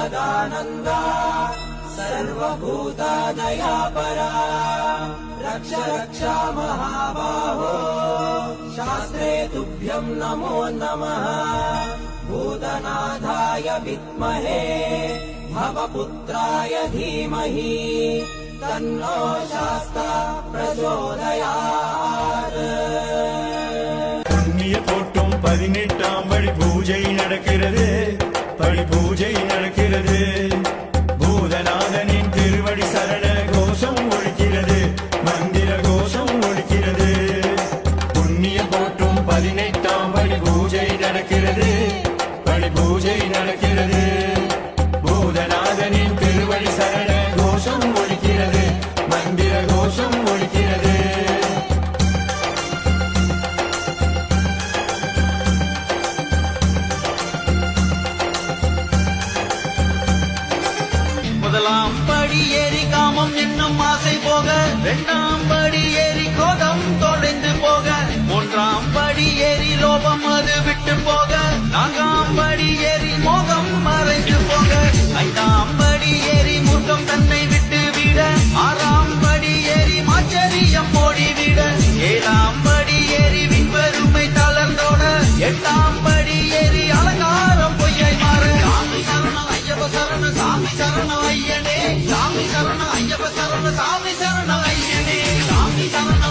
सदानन्दा सर्वभूतादयापरा रक्ष रक्षा महाबाहो शास्त्रे तुभ्यं नमो नमः भूतनाथाय विद्महे भवपुत्राय धीमहि तन्नो शास्ता प्रचोदयात् புண்ணிய போட்டும் 18ஆம் படி பூஜை நடக்கிறது படி பூஜை நடக்கிறது பூதநாதனின் திருவடி சரண கோஷம் ஒலிக்கிறது மந்திர கோஷம் ஒலிக்கிறது புண்ணிய போட்டும் 18ஆம் படி பூஜை நடக்கிறது படி பூஜை நடக்கிறது பூதநாதனின் திருவடி சரண கோஷம் ஒலிக்கிறது மந்திர கோஷம் ஒலிக்கிறது முதலாம் படி ஏறி காமம் என்னும் ஆசை போக, இரண்டாம் படி ஏறி கோபம் தொலைந்து போக, மூன்றாம் படி ஏறி லோபம் அது விட்டு போக, நான்காம் படி ஏறி மோகம் மறைந்து போக, ஐந்தாம் படி ஏறி மூர்க்கம் தன்னை விட்டு விட, ஆறாம் படி ஏறி ஆச்சரியம் ஓடிவிட, ஏழாம் படி ஏறி விண்பெருமை தளர்ந்தோட, எட்டாம் படி ஏறி அலங்காரம் பொய்யை மாற, சாமி சரணம் ஐயப்ப சரணம் சாமி சரணம் ஐயனே, சாமி சரணம் ஐயப்ப சரணம் சாமி சரணம் ஐயனே, சாமி சரணம்